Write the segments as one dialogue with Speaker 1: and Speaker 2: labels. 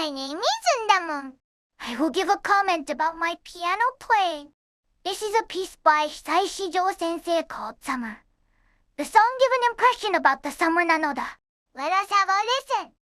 Speaker 1: My name is Undamon. I will give a comment about my piano playing. This is a piece by Saishijo Sensei called Summer. The song gives an impression about the summer nanoda. Let us have a listen.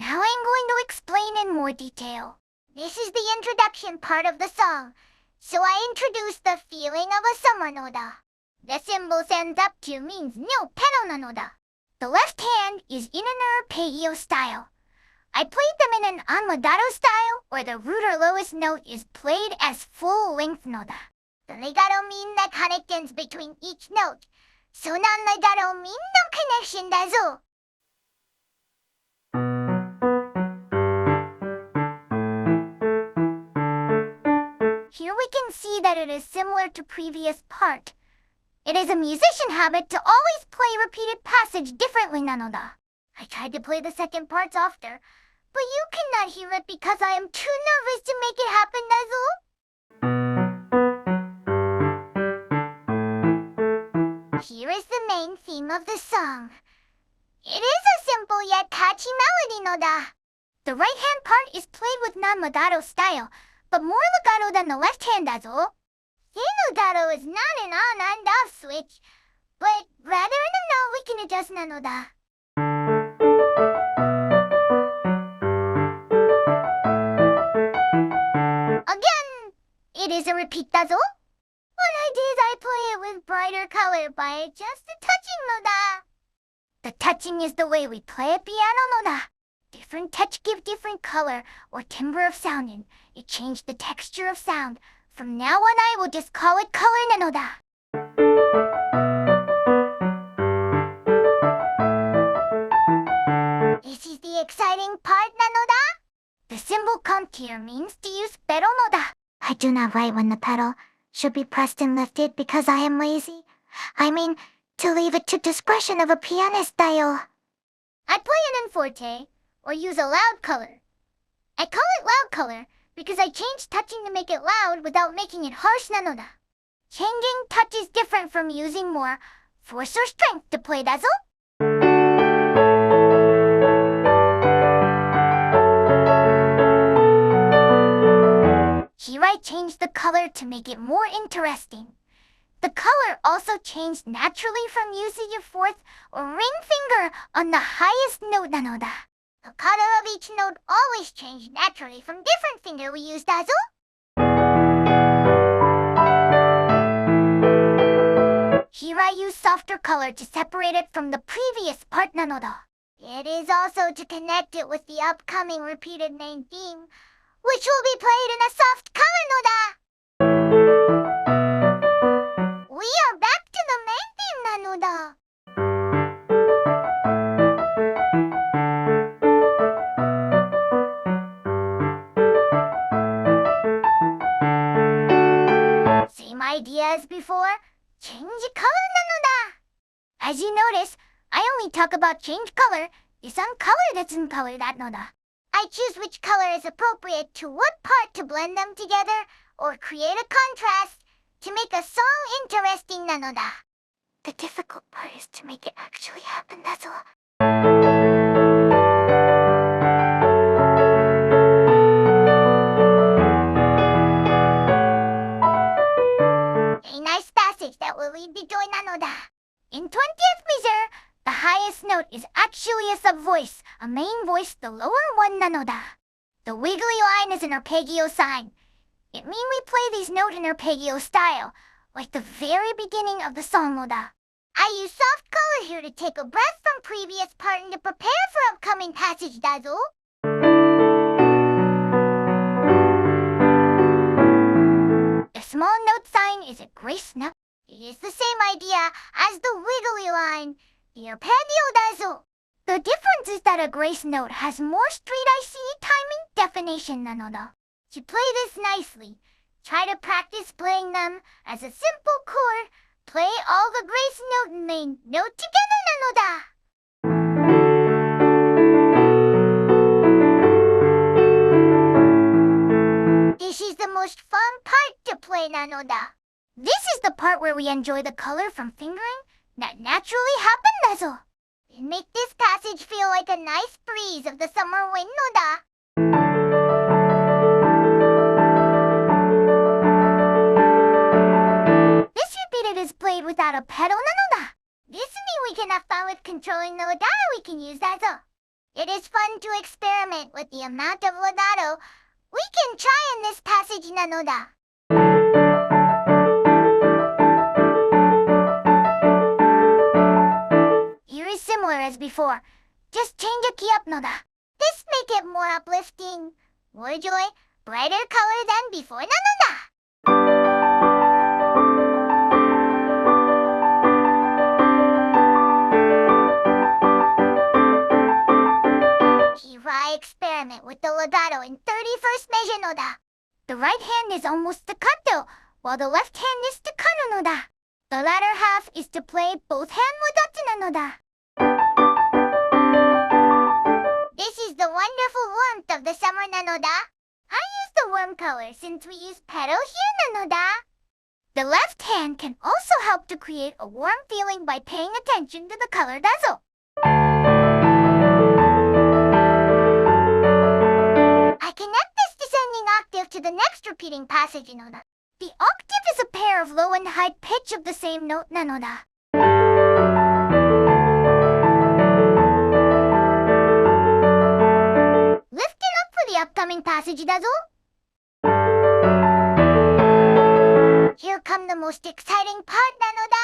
Speaker 1: Now I'm going to explain in more detail. This is the introduction part of the song, so I introduce the feeling of a summer noda. The symbol stands up to means no pedal nanoda. The left hand is in an arpeggio style. I played them in an anmodato style, where the root or lowest note is played as full-length noda. The legato means that connections between each note, so non-legato means no connection da zo. Here we can see that it is similar to previous part. It is a musician habit to always play repeated passage differently nanoda. I tried to play the second parts after, but you cannot hear it because I am too nervous to make it happen dazu. Here is the main theme of the song. It is a simple yet catchy melody noda. The right hand part is played with non-legato style, but more legato than the left hand dazo. Legato is not an on and off switch, but rather in a note we can adjust nanoda. Again, it is a repeat dazo. What I did is I play it with brighter color by just a touching noda. The touching is the way we play a piano noda. Different touch give different color or timbre of sound, and you change the texture of sound. From now on I will just call it color nanoda. This is the exciting part nanoda. The symbol contour means to use pedal noda. I do not write when the pedal should be pressed and lifted because I am lazy. I mean, to leave it to discretion of a pianist style. I play it in forte, or use a loud color. I call it loud color because I changed touching to make it loud without making it harsh なのだ. Changing touch is different from using more force or strength to play だぞ. Here I changed the color to make it more interesting. The color also changed naturally from using your fourth or ring finger on the highest note なのだ. The color of each note always changed naturally from different finger we used だぞ. Here I use softer color to separate it from the previous part なのだ. It is also to connect it with the upcoming repeated main theme, which will be played in a soft color のだ. We are back to the main theme なのだ. Same idea as before, change color なのだ. As you notice, I only talk about change color, isang color that's in color なのだ. I choose which color is appropriate to what part to blend them together or create a contrast to make a song interesting なのだ. The difficult part is to make it actually happen だぞ. A nice passage that will lead to joy なのだ. In 20th measure, the highest note is actually a sub-voice, a main voice, the lower one なのだ. The wiggly line is an arpeggio sign. It means we play these notes in arpeggio style, like the very beginning of the song のだ. I use soft color here to take a breath from previous part and to prepare for upcoming passage だぞ. The small note sign is a grace note. It is the same idea as the wiggly line, the arpeggio だぞ. The difference is that a grace note has more street IC timing definition なのだ. To play this nicely, try to practice playing them as a simple chord. Play all the grace note and main note together なのだ. This is the most fun part to play なのだ. This is the part where we enjoy the color from fingering that naturally happen だぞ. And make this passage feel like a nice breeze of the summer wind のだ. This repeated is played without a pedal なのだ. This means we can have fun with controlling the legato we can use だぞ. It is fun to experiment with the amount of legato we can try in this passage なのだ. Here is similar as before. Just change a key up のだ. This make it more uplifting, more joy, brighter color than before なのだ. Here I experiment with the legato in 31st measure のだ. The right hand is almost staccato, while the left hand is staccato のだ. The latter half is to play both hand legato なのだ. This is the wonderful warmth of the summer なのだ. I use the warm color since we use pedal here なのだ. The left hand can also help to create a warm feeling by paying attention to the color だぞ. I connect this descending octave to the next repeating passage なのだ. The octave is a pair of low and high pitch of the same note なのだ. Lift it up for the upcoming passage だぞ. Here come the most exciting part なのだ.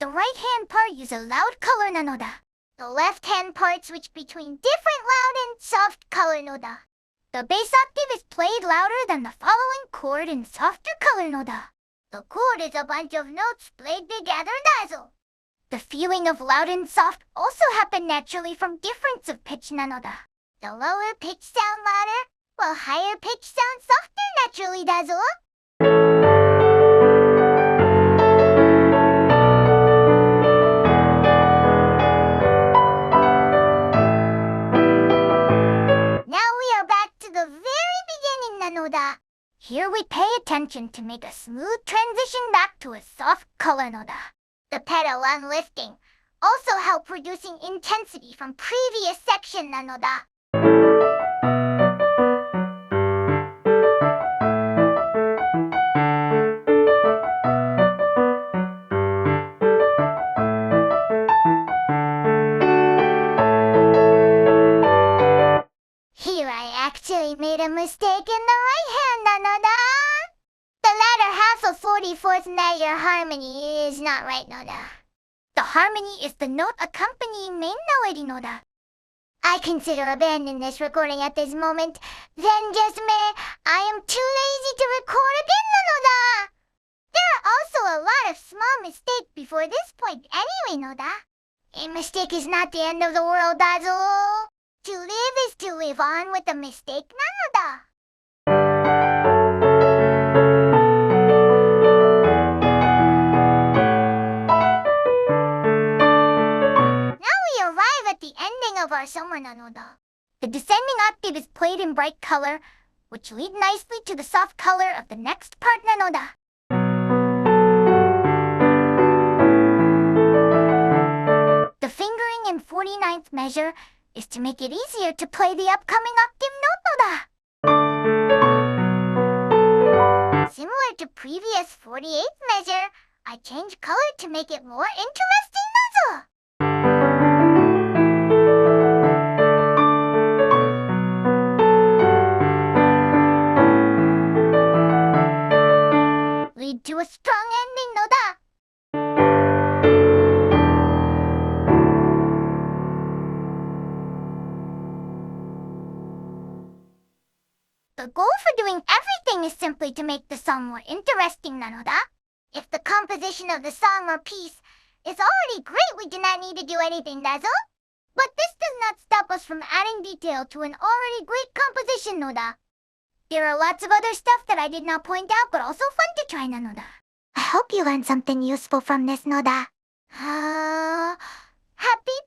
Speaker 1: The right hand part uses a loud color なのだ. The left hand part switch between different loud and soft color のだ. The bass octave is played louder than the following chord in softer color のだ. The chord is a bunch of notes played together だぞ. The feeling of loud and soft also happen naturally from difference of pitch なのだ. The lower pitch sound louder, while higher pitch sound softer naturally だぞ. Here we pay attention to make a smooth transition back to a soft color noda. The pedal on lifting also help reducing intensity from previous section na noda. Here I actually made a mistake in the right hand na noda. The latter half of 44th measure harmony is not right noda. The harmony is the note accompanying main melody noda. I consider abandoning this recording at this moment. Then just I am too lazy to record again noda. There are also a lot of small mistakes before this point anyway noda. A mistake is not the end of the world, dazo. To live is to live on with the mistake na noda. At the ending of our summer na noda. The descending octave is played in bright color, which lead nicely to the soft color of the next part na noda. The fingering in 49th measure is to make it easier to play the upcoming octave note noda. Similar to previous 48th measure, I changed color to make it more interesting nazo. Lead to a strong ending noda. The goal for doing everything is simply to make the song more interesting na noda. If the composition of the song or piece is already great, we do not need to do anything dazo. But this does not stop us from adding detail to an already great composition noda. There are lots of other stuff that I did not point out, but also fun to try na noda. I hope you learned something useful from this noda. Happy